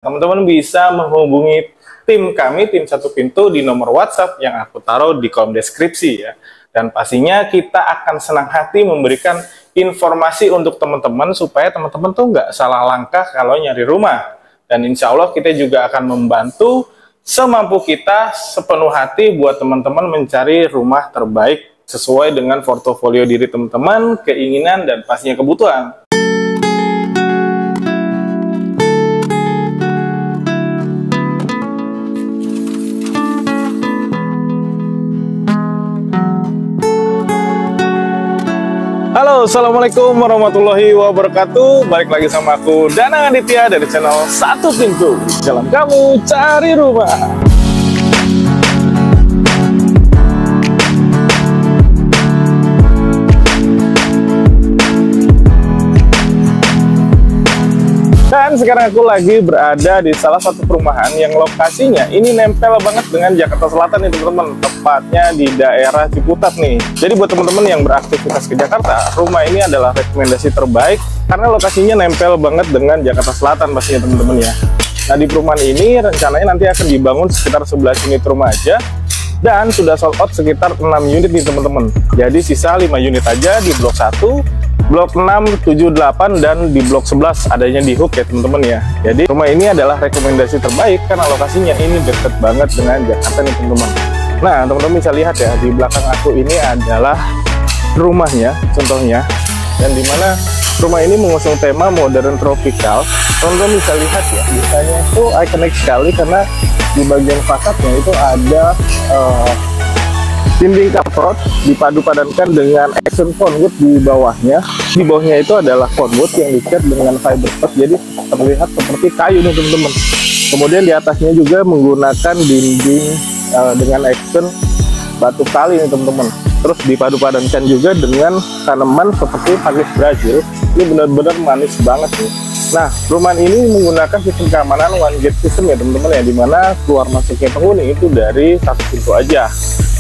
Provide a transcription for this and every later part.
Teman-teman bisa menghubungi tim kami, tim Satu Pintu, di nomor WhatsApp yang aku taruh di kolom deskripsi ya. Dan pastinya kita akan senang hati memberikan informasi untuk teman-teman supaya teman-teman tuh nggak salah langkah kalau nyari rumah. Dan insya Allah kita juga akan membantu semampu kita, sepenuh hati buat teman-teman mencari rumah terbaik sesuai dengan portofolio diri teman-teman, keinginan, dan pastinya kebutuhan. Halo, assalamualaikum warahmatullahi wabarakatuh. Balik lagi sama aku Danang Aditya dari channel Satu Pintu. Jalan kamu cari rumah. Dan sekarang aku lagi berada di salah satu perumahan yang lokasinya ini nempel banget dengan Jakarta Selatan nih teman-teman, tepatnya di daerah Ciputat nih. Jadi buat teman-teman yang beraktivitas ke Jakarta, rumah ini adalah rekomendasi terbaik karena lokasinya nempel banget dengan Jakarta Selatan pastinya teman-teman ya. Nah, di perumahan ini rencananya nanti akan dibangun sekitar 11 unit rumah aja, dan sudah sold out sekitar 6 unit nih teman-teman. Jadi sisa 5 unit aja di blok 1, blok 6, 7, 8, dan di blok 11 adanya di Hook ya teman-teman ya. Jadi rumah ini adalah rekomendasi terbaik karena lokasinya ini deket banget dengan Jakarta nih teman-teman. Nah, teman-teman bisa lihat ya, di belakang aku ini adalah rumahnya contohnya, dan dimana rumah ini mengusung tema modern tropical. Teman-teman bisa lihat ya, desainnya itu ikonik sekali karena di bagian fasadnya itu ada dinding kaprot dipadu-padankan dengan action conwood di bawahnya. Di bawahnya itu adalah conwood yang dicat dengan fiber cut, jadi terlihat seperti kayu nih teman-teman. Kemudian di atasnya juga menggunakan dinding dengan action batu kali nih teman-teman. Terus dipadu-padankan juga dengan tanaman seperti pakis Brazil. Ini benar-benar manis banget nih. Nah, perumahan ini menggunakan sistem keamanan one gate system ya teman-teman ya, dimana keluar masuknya penghuni itu dari satu pintu aja.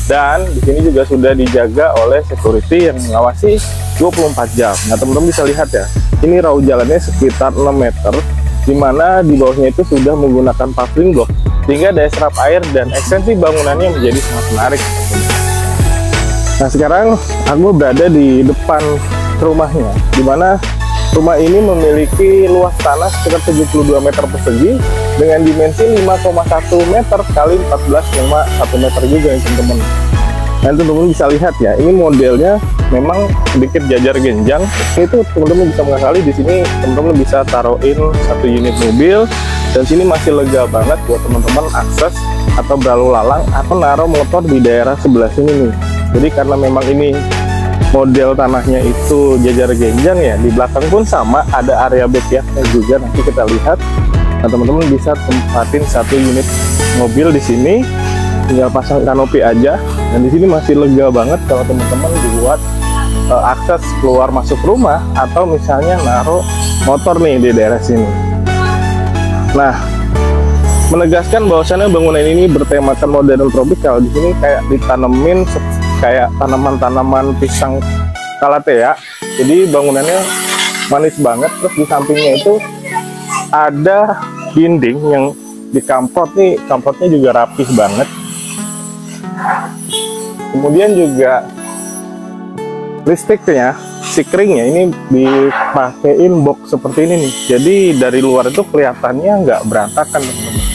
Dan di sini juga sudah dijaga oleh security yang mengawasi 24 jam. Nah, teman-teman bisa lihat ya, ini raw jalannya sekitar 6 meter, dimana di bawahnya itu sudah menggunakan paving block, sehingga daya serap air dan ekstensi bangunannya menjadi sangat menarik. Nah, sekarang aku berada di depan rumahnya, dimana rumah ini memiliki luas tanah sekitar 72 meter persegi dengan dimensi 5,1 meter kali 14,1 meter juga ya teman-teman. Dan teman-teman bisa lihat ya, ini modelnya memang sedikit jajar genjang. Itu teman-teman bisa mengakali di sini teman-teman bisa taruhin satu unit mobil, dan sini masih lega banget buat teman-teman akses atau berlalu lalang atau naruh motor di daerah sebelah sini nih. Jadi karena memang ini model tanahnya itu jajar genjang ya, di belakang pun sama ada area backyardnya juga, nanti kita lihat. Nah, teman-teman bisa tempatin satu unit mobil di sini, tinggal pasang kanopi aja, dan di sini masih lega banget kalau teman-teman buat akses keluar masuk rumah atau misalnya naruh motor nih di daerah sini. Nah, menegaskan bahwasannya bangunan ini bertemakan modern tropical. Di sini kayak ditanemin kayak tanaman-tanaman pisang kalatea, jadi bangunannya manis banget. Terus di sampingnya itu ada dinding yang dikamprot nih, kamprotnya juga rapih banget. Kemudian juga listriknya, sikringnya ini dipakein box seperti ini nih, jadi dari luar itu kelihatannya nggak berantakan teman-teman.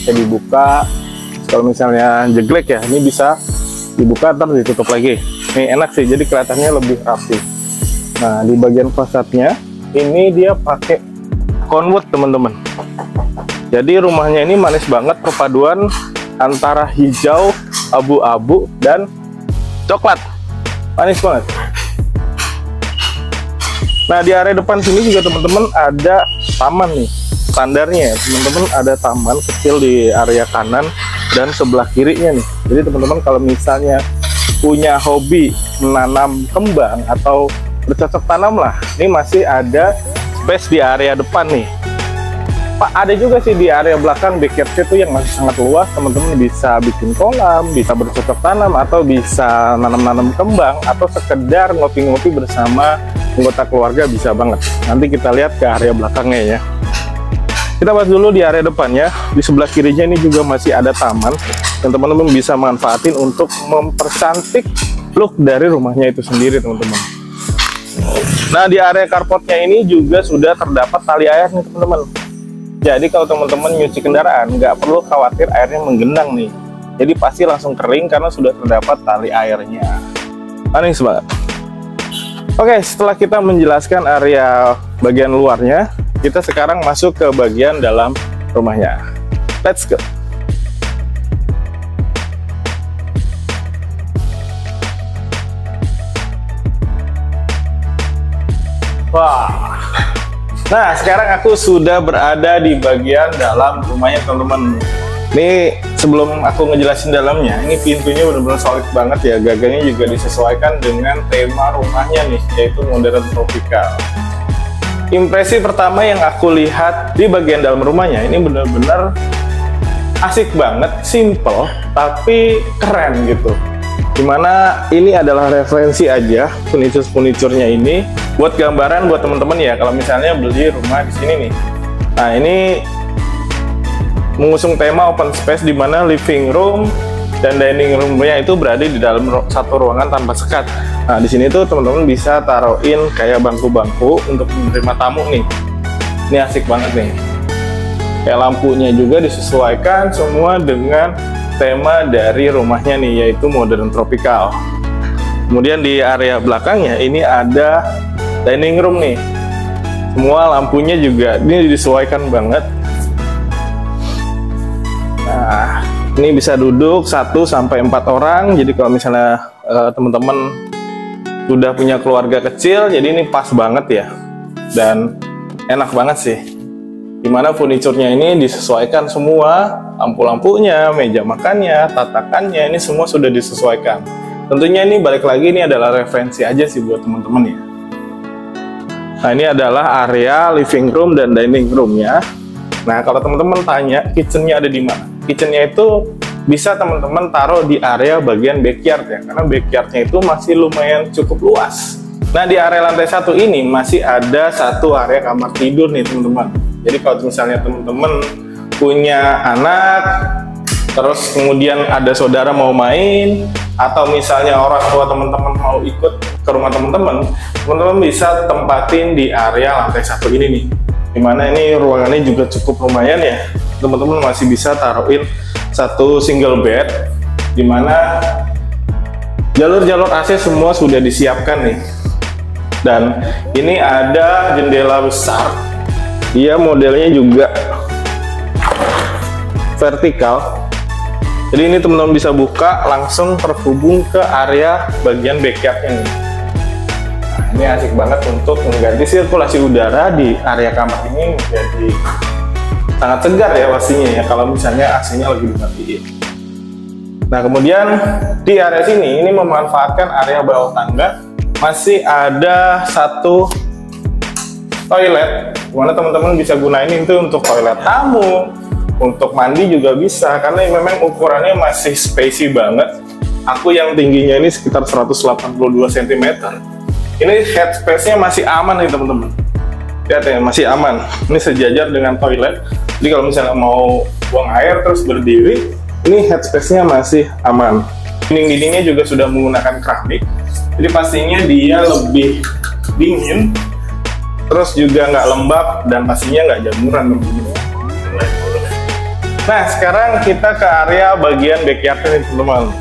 Bisa dibuka, kalau misalnya jeglek ya, ini bisa dibuka ntar ditutup lagi. Ini enak sih, jadi kelihatannya lebih rapi. Nah, di bagian fasadnya ini dia pakai conwood teman-teman. Jadi rumahnya ini manis banget, perpaduan antara hijau, abu-abu, dan coklat. Manis banget. Nah, di area depan sini juga teman-teman ada taman nih. Standarnya ya teman-teman, ada taman kecil di area kanan dan sebelah kirinya nih. Jadi teman-teman kalau misalnya punya hobi menanam kembang atau bercocok tanam lah, ini masih ada space di area depan nih. Pak, ada juga sih di area belakang backyard itu yang masih sangat luas. Teman-teman bisa bikin kolam, bisa bercocok tanam, atau bisa nanam-nanam kembang, atau sekedar ngopi-ngopi bersama anggota keluarga bisa banget. Nanti kita lihat ke area belakangnya ya. Kita bahas dulu di area depannya. Di sebelah kirinya ini juga masih ada taman yang teman-teman bisa manfaatin untuk mempercantik look dari rumahnya itu sendiri, teman-teman. Nah, di area carportnya ini juga sudah terdapat tali air nih, teman-teman. Jadi kalau teman-teman nyuci kendaraan, nggak perlu khawatir airnya menggenang nih. Jadi pasti langsung kering karena sudah terdapat tali airnya. Manis banget. Oke, setelah kita menjelaskan area bagian luarnya, kita sekarang masuk ke bagian dalam rumahnya. Let's go. Wah. Nah, sekarang aku sudah berada di bagian dalam rumahnya, teman-teman. Ini sebelum aku ngejelasin dalamnya, ini pintunya benar-benar solid banget ya. Gagangnya juga disesuaikan dengan tema rumahnya nih, yaitu modern tropical. Impresi pertama yang aku lihat di bagian dalam rumahnya, ini benar-benar asik banget, simple, tapi keren gitu. Dimana ini adalah referensi aja furniture-furniturnya ini buat gambaran buat teman-teman ya, kalau misalnya beli rumah di sini nih. Nah, ini mengusung tema open space di mana living room dan dining room-nya itu berada di dalam satu ruangan tanpa sekat. Nah, di sini tuh teman-teman bisa taruhin kayak bangku-bangku untuk menerima tamu nih. Ini asik banget nih. Kayak lampunya juga disesuaikan semua dengan tema dari rumahnya nih, yaitu modern tropical. Kemudian di area belakangnya ini ada dining room nih. Semua lampunya juga ini disesuaikan banget. Nah, ini bisa duduk 1 sampai 4 orang. Jadi kalau misalnya teman-teman sudah punya keluarga kecil, jadi ini pas banget ya. Dan enak banget sih. Dimana furniturnya ini disesuaikan semua, lampu-lampunya, meja makannya, tatakannya, ini semua sudah disesuaikan. Tentunya ini balik lagi, ini adalah referensi aja sih buat teman-teman ya. Nah, ini adalah area living room dan dining roomnya. Nah, kalau teman-teman tanya kitchennya ada di mana? Kitchennya itu bisa teman-teman taruh di area bagian backyard ya, karena backyardnya itu masih lumayan cukup luas. Nah, di area lantai 1 ini masih ada satu area kamar tidur nih, teman-teman. Jadi kalau misalnya teman-teman punya anak, terus kemudian ada saudara mau main, atau misalnya orang tua teman-teman mau ikut ke rumah teman-teman, teman-teman bisa tempatin di area lantai 1 ini nih. Dimana ini ruangannya juga cukup lumayan ya, teman-teman masih bisa taruhin satu single bed, dimana jalur-jalur AC semua sudah disiapkan nih. Dan ini ada jendela besar, dia modelnya juga vertikal, jadi ini teman-teman bisa buka langsung terhubung ke area bagian backyardnya nih. Ini asik banget untuk mengganti sirkulasi udara di area kamar ini, menjadi sangat segar ya pastinya ya kalau misalnya AC-nya lagi dimatiin. Nah, kemudian di area sini ini memanfaatkan area bawah tangga, masih ada satu toilet, dimana teman-teman bisa gunain itu untuk toilet tamu, untuk mandi juga bisa, karena memang ukurannya masih spacey banget. Aku yang tingginya ini sekitar 182 cm. Ini head space-nya masih aman nih teman-teman. Lihat ya, masih aman. Ini sejajar dengan toilet. Jadi kalau misalnya mau buang air terus berdiri, ini head space-nya masih aman. Dinding-dindingnya juga sudah menggunakan keramik. Jadi pastinya dia lebih dingin, terus juga nggak lembab, dan pastinya nggak jamuran. Nah, sekarang kita ke area bagian backyard nih teman-teman.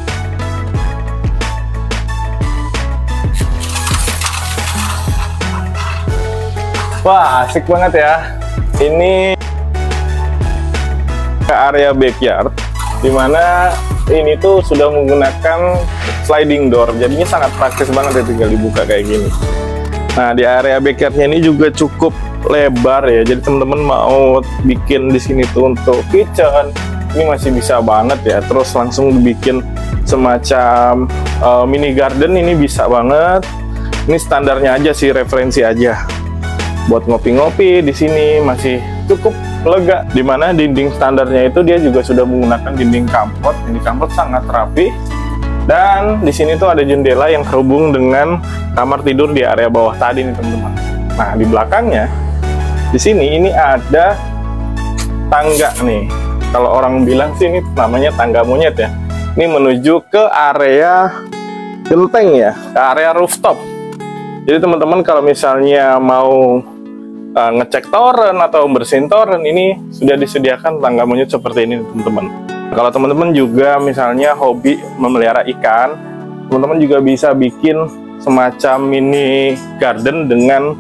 Wah, asik banget ya. Ini ke area backyard, dimana ini tuh sudah menggunakan sliding door, jadinya sangat praktis banget ya, tinggal dibuka kayak gini. Nah, di area backyardnya ini juga cukup lebar ya, jadi teman-teman mau bikin di sini tuh untuk kitchen, ini masih bisa banget ya. Terus langsung dibikin semacam mini garden, ini bisa banget. Ini standarnya aja sih, referensi aja. Buat ngopi-ngopi di sini masih cukup lega. Dimana dinding standarnya itu dia juga sudah menggunakan dinding kampot. Ini kampot sangat rapi. Dan di sini tuh ada jendela yang terhubung dengan kamar tidur di area bawah tadi nih teman-teman. Nah, di belakangnya di sini ini ada tangga nih. Kalau orang bilang sih ini namanya tangga monyet ya. Ini menuju ke area genteng ya, ke area rooftop. Jadi teman-teman kalau misalnya mau ngecek toren atau bersihin toren, ini sudah disediakan tangga monyet seperti ini teman-teman. Kalau teman-teman juga misalnya hobi memelihara ikan, teman-teman juga bisa bikin semacam mini garden dengan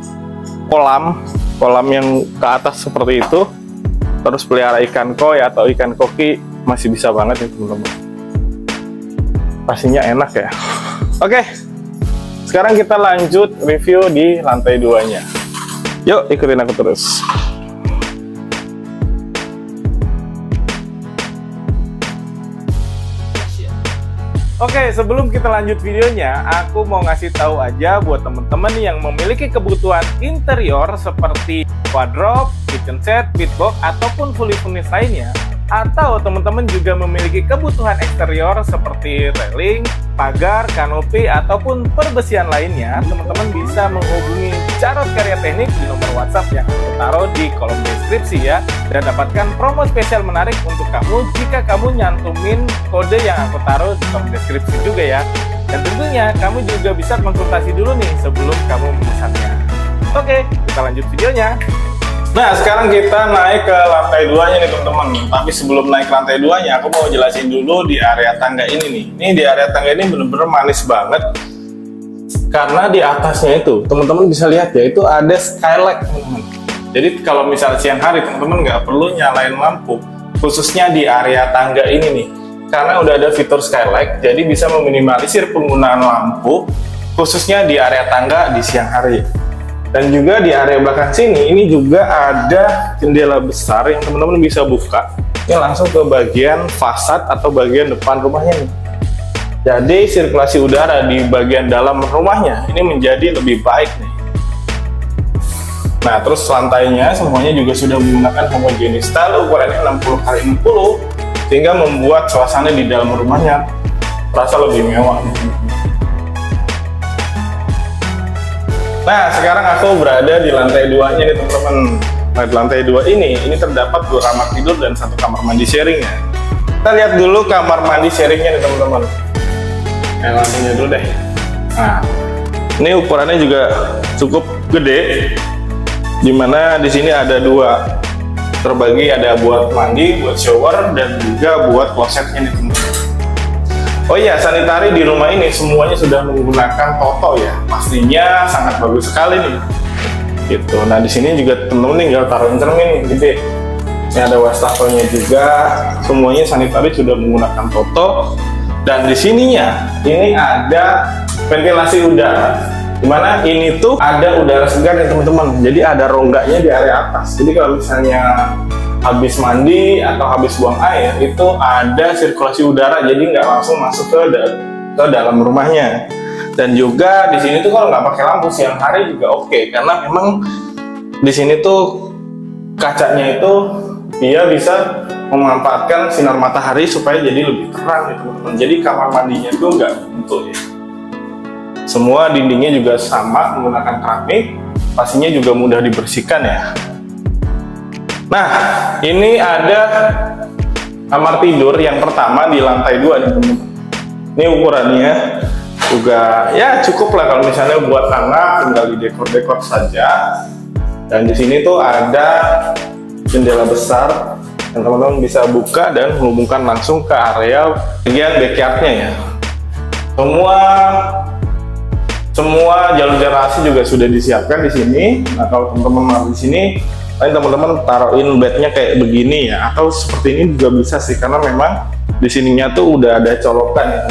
kolam yang ke atas seperti itu, terus pelihara ikan koi atau ikan koki, masih bisa banget ya teman-teman. Pastinya enak ya. Oke, sekarang kita lanjut review di lantai 2-nya. Yuk ikutin aku terus. Oke, sebelum kita lanjut videonya, aku mau ngasih tahu aja buat temen-temen yang memiliki kebutuhan interior seperti wardrobe, kitchen set, beatbox, ataupun fully furnished lainnya, atau teman-teman juga memiliki kebutuhan eksterior seperti railing, pagar, kanopi, ataupun perbesian lainnya, teman-teman bisa menghubungi Jarod Karya Teknik di nomor WhatsApp yang aku taruh di kolom deskripsi ya, dan dapatkan promo spesial menarik untuk kamu jika kamu nyantumin kode yang aku taruh di kolom deskripsi juga ya. Dan tentunya kamu juga bisa konsultasi dulu nih sebelum kamu memesannya. Oke, kita lanjut videonya. Nah, sekarang kita naik ke lantai 2-nya nih teman-teman. Tapi sebelum naik ke lantai 2-nya, aku mau jelasin dulu di area tangga ini nih. Ini di area tangga ini bener-bener manis banget. Karena di atasnya itu, teman-teman bisa lihat ya, itu ada skylight teman-teman. Jadi kalau misal siang hari, teman-teman nggak perlu nyalain lampu. Khususnya di area tangga ini nih. Karena udah ada fitur skylight, jadi bisa meminimalisir penggunaan lampu. Khususnya di area tangga di siang hari. Dan juga di area belakang sini, ini juga ada jendela besar yang teman-teman bisa buka. Ini langsung ke bagian fasad atau bagian depan rumahnya nih. Jadi sirkulasi udara di bagian dalam rumahnya ini menjadi lebih baik nih. Nah, terus lantainya semuanya juga sudah menggunakan homogenis style, ukurannya 60x60, sehingga membuat suasana di dalam rumahnya terasa lebih mewah. Nah, sekarang aku berada di lantai 2-nya nih teman-teman. Nah, di lantai 2 ini terdapat 2 kamar tidur dan 1 kamar mandi sharing ya. Kita lihat dulu kamar mandi sharingnya nih teman-teman. Lampunya dulu deh. Nah, ini ukurannya juga cukup gede. Dimana di sini ada 2 terbagi, ada buat mandi, buat shower, dan juga buat klosetnya nih teman-teman. Oh iya, sanitari di rumah ini semuanya sudah menggunakan Toto ya. Pastinya sangat bagus sekali nih. Gitu. Nah, di sini juga teman-teman tinggal taruhin cermin nih, gede. Ini ada wastafelnya juga. Semuanya sanitari sudah menggunakan Toto. Dan di sininya ini ada ventilasi udara. Dimana ini tuh ada udara segar nih teman-teman. Jadi ada rongganya di area atas. Jadi kalau misalnya habis mandi atau habis buang air itu ada sirkulasi udara, jadi nggak langsung masuk ke dalam rumahnya. Dan juga di sini tuh kalau nggak pakai lampu siang hari juga oke, karena memang di sini tuh kacanya itu dia bisa memanfaatkan sinar matahari supaya jadi lebih terang gitu teman-teman. Jadi kamar mandinya tuh nggak bentuk ya. Semua dindingnya juga sama menggunakan keramik, pastinya juga mudah dibersihkan ya. Nah, ini ada kamar tidur yang pertama di lantai 2 nih teman-teman. Ini ukurannya juga ya cukup lah kalau misalnya buat anak, tinggal di dekor-dekor saja. Dan di sini tuh ada jendela besar yang teman-teman bisa buka dan menghubungkan langsung ke area bagian backyardnya ya. Semua jalur garasi juga sudah disiapkan di sini. Nah, kalau teman-teman mau di sini, teman-teman taruhin bednya kayak begini ya, atau seperti ini juga bisa sih, karena memang di sininya tuh udah ada colokan ya,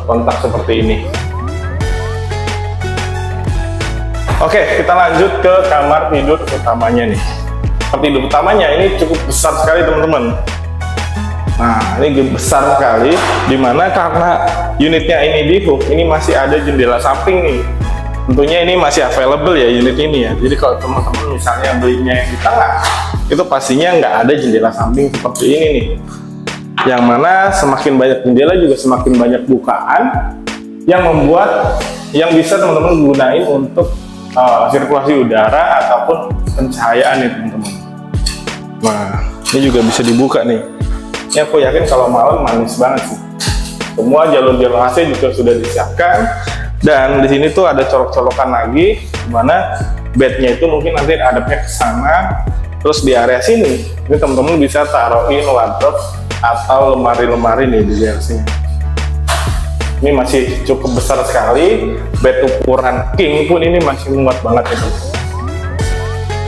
kontak seperti ini. Oke, kita lanjut ke kamar tidur utamanya nih. Kamar tidur utamanya ini cukup besar sekali teman-teman. Nah, ini besar sekali, dimana karena unitnya ini di hook, ini masih ada jendela samping nih. Tentunya ini masih available ya unit ini ya. Jadi kalau teman-teman misalnya belinya yang di tengah, itu pastinya nggak ada jendela samping seperti ini nih. Yang mana semakin banyak jendela juga semakin banyak bukaan yang bisa teman-teman gunain untuk sirkulasi udara ataupun pencahayaan nih teman-teman. Nah, ini juga bisa dibuka nih. Ini aku yakin kalau malam manis banget sih. Semua jalur-jalur AC juga sudah disiapkan. Dan di sini tuh ada colok-colokan lagi, dimana bednya itu mungkin nanti adapnya ke sana. Terus di area sini, ini teman-teman bisa taruhin wardrobe atau lemari-lemari nih di daerah sini. Ini masih cukup besar sekali. Bed ukuran king pun ini masih muat banget ya.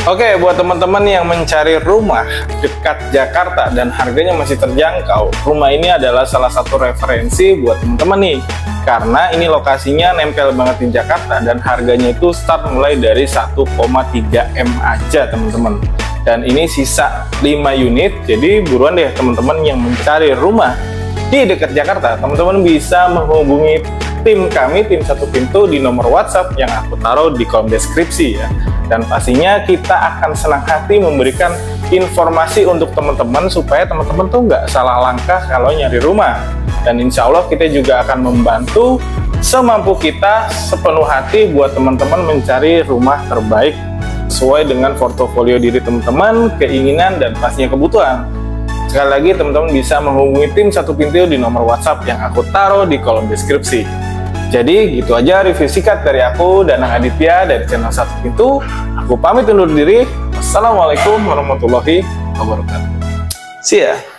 Oke, buat teman-teman yang mencari rumah dekat Jakarta dan harganya masih terjangkau, rumah ini adalah salah satu referensi buat teman-teman nih. Karena ini lokasinya nempel banget di Jakarta dan harganya itu start mulai dari 1,3 M aja teman-teman. Dan ini sisa 5 unit, jadi buruan deh teman-teman yang mencari rumah di dekat Jakarta. Teman-teman bisa menghubungi tim kami, tim Satu Pintu, di nomor WhatsApp yang aku taruh di kolom deskripsi ya. Dan pastinya kita akan senang hati memberikan informasi untuk teman-teman supaya teman-teman tuh nggak salah langkah kalau nyari rumah. Dan insya Allah kita juga akan membantu semampu kita sepenuh hati buat teman-teman mencari rumah terbaik sesuai dengan portofolio diri teman-teman, keinginan, dan pastinya kebutuhan. Sekali lagi teman-teman bisa menghubungi tim Satu Pintu di nomor WhatsApp yang aku taruh di kolom deskripsi. Jadi gitu aja review singkat dari aku, Danang Aditya dari channel Satu Pintu. Aku pamit undur diri. Wassalamualaikum warahmatullahi wabarakatuh. See ya.